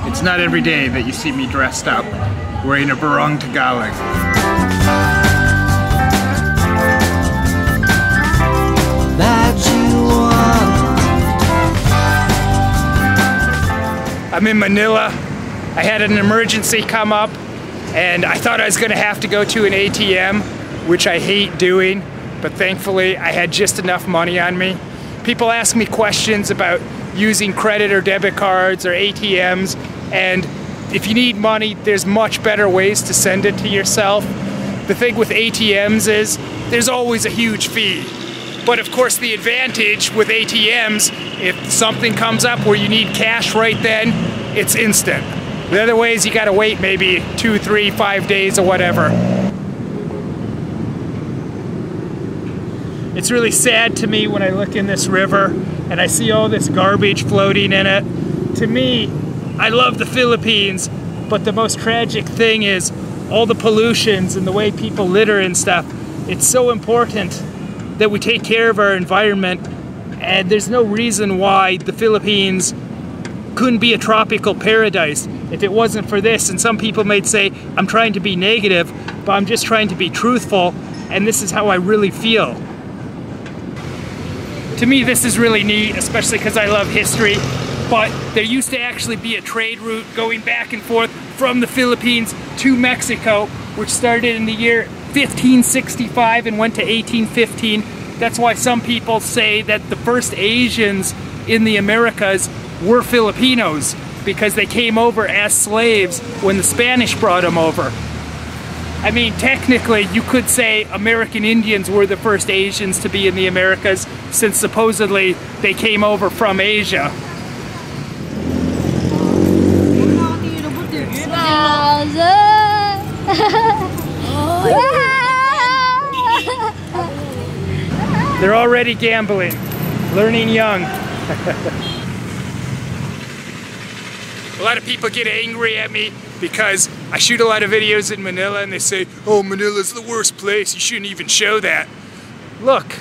It's not every day that you see me dressed up, wearing a barong Tagalog. I'm in Manila. I had an emergency come up and I thought I was gonna have to go to an ATM, which I hate doing, but thankfully I had just enough money on me. People ask me questions about using credit or debit cards or ATMs, and if you need money, there's much better ways to send it to yourself. The thing with ATMs is there's always a huge fee. But of course the advantage with ATMs, if something comes up where you need cash right then, it's instant. The other way is you gotta wait maybe 2, 3, 5 days or whatever. It's really sad to me when I look in this river and I see all this garbage floating in it. To me, I love the Philippines, but the most tragic thing is all the pollutions and the way people litter and stuff. It's so important that we take care of our environment, and there's no reason why the Philippines couldn't be a tropical paradise if it wasn't for this. And some people might say I'm trying to be negative, but I'm just trying to be truthful, and this is how I really feel. To me, this is really neat, especially because I love history, but there used to actually be a trade route going back and forth from the Philippines to Mexico, which started in the year 1565 and went to 1815. That's why some people say that the first Asians in the Americas were Filipinos, because they came over as slaves when the Spanish brought them over. I mean, technically, you could say American Indians were the first Asians to be in the Americas, since supposedly they came over from Asia. They're already gambling, learning young. A lot of people get angry at me because I shoot a lot of videos in Manila and they say, oh, Manila's the worst place, you shouldn't even show that. Look,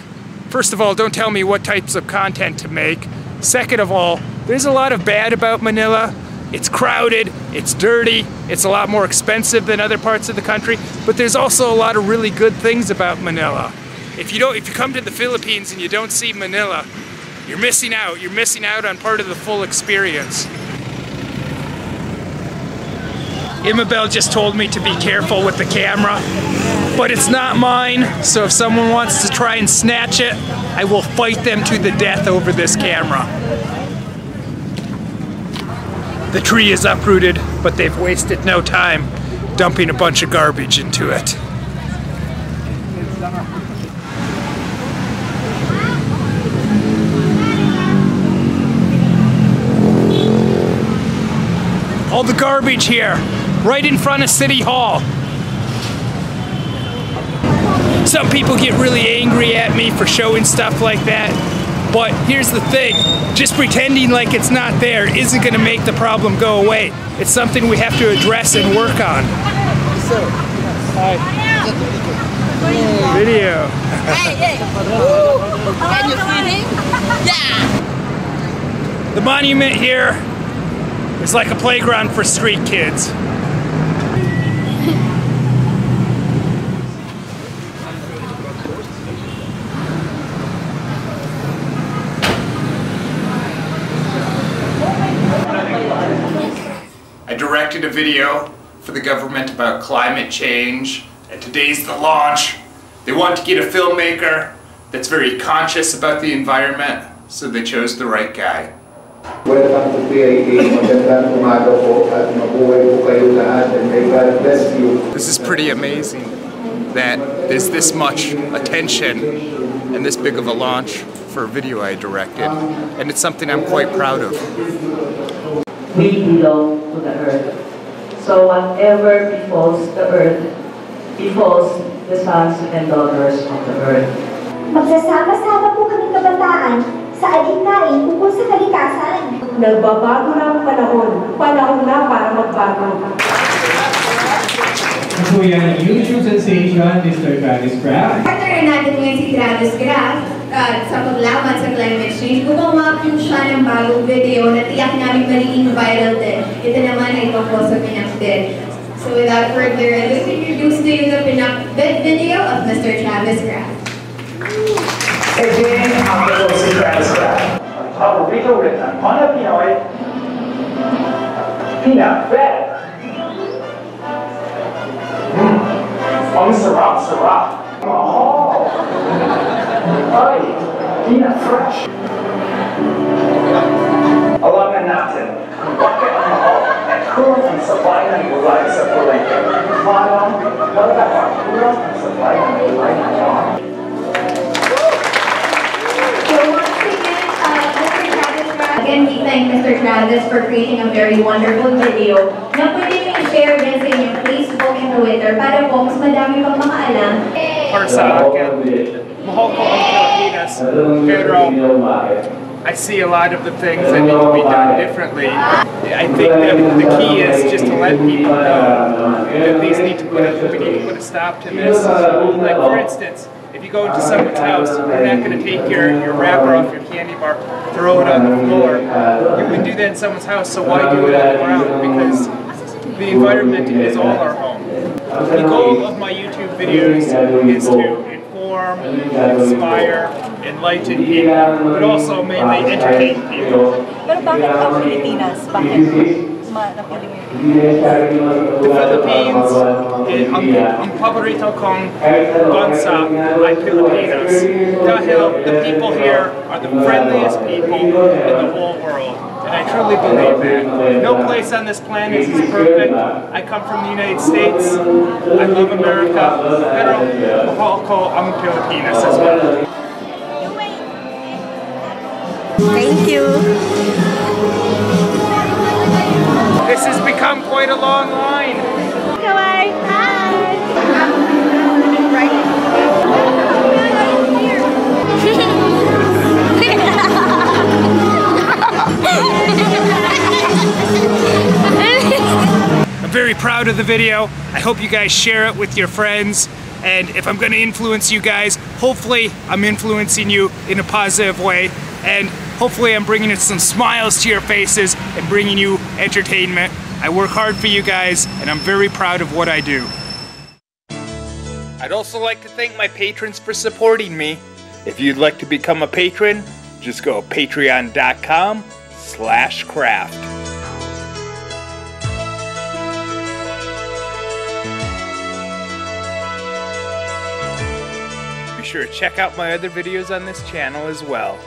first of all, don't tell me what types of content to make. Second of all, there's a lot of bad about Manila. It's crowded, it's dirty, it's a lot more expensive than other parts of the country, but there's also a lot of really good things about Manila. If you come to the Philippines and you don't see Manila, you're missing out. You're missing out on part of the full experience. Imabel just told me to be careful with the camera, but it's not mine, so if someone wants to try and snatch it, I will fight them to the death over this camera. The tree is uprooted, but they've wasted no time dumping a bunch of garbage into it. All the garbage here, right in front of City Hall. Some people get really angry at me for showing stuff like that, but here's the thing, just pretending like it's not there isn't going to make the problem go away. It's something we have to address and work on. Hi. Video. Hey. Can you see me? Yeah. The monument here is like a playground for street kids. I directed a video for the government about climate change, and today's the launch. They want to get a filmmaker that's very conscious about the environment, so they chose the right guy. Welcome to PIA. Magandang umaga po at mabuhay po kayo lahat, and may God bless you. This is pretty amazing that there's this much attention and this big of a launch for a video I directed, and it's something I'm quite proud of. We belong to the earth. So whatever befalls the earth, befalls the sons and daughters of the earth. Magsasama-sama po kaming kabataan sa alinnain tungkol sa kalikasan. Nagbabago na ang panahon. Panahon na para magbago. So yan, YouTube sensation, Mr. Travis Graff. Partner natin ngayon si Travis Graff sa paglaban sa climate change. Gumawa po siya ng bagong video na tiyak namin magiging viral din. Ito naman po sa pinakbit. So without further ado, introduce to you the pinakbit video of Mr. Travis Graff. Again, ako po si Travis Graff. Ang paborito rin ng mga Pinoy, pinakbit. Ang sarap-sarap. Oh! Ay, fresh. Alamin natin kung bakit ang mahal at kurang ang supply ng gulay sa palengke. Parang kulang ang supply ng gulay ngayon. So once again, Mr. Travis Graff, again we thank Mr. Travis for creating a very wonderful video na pwede nyo i-share din sa inyong Facebook and Twitter para po mas madami pang makaalam. Para sa akin, mahal ko ang Pilipinas, pero I see a lot of the things that need to be done differently. I think that the key is just to let people know that we need to put a stop to this. Like for instance, if you go into someone's house, you're not going to take your wrapper off your candy bar, throw it on the floor. You can do that in someone's house, so why do it on the ground? Because the environment is all our home. The goal of my YouTube videos is to inform, inspire, enlighten people, but also mainly entertain people. Pero bakit ang Pilipinas? Bakit napili mo The Philippines, ang paborito kong bansa ay Pilipinas. Dahil the people here are the friendliest people in the whole world. And I truly believe that. No place on this planet is perfect. I come from the United States. I love America. Pero mahal ko ang Pilipinas as well. Thank you. This has become quite a long line. Kawai. Hi. I'm very proud of the video. I hope you guys share it with your friends. And if I'm going to influence you guys, hopefully I'm influencing you in a positive way. And hopefully I'm bringing some smiles to your faces and bringing you entertainment. I work hard for you guys, and I'm very proud of what I do. I'd also like to thank my patrons for supporting me. If you'd like to become a patron, just go patreon.com/craft. Be sure to check out my other videos on this channel as well.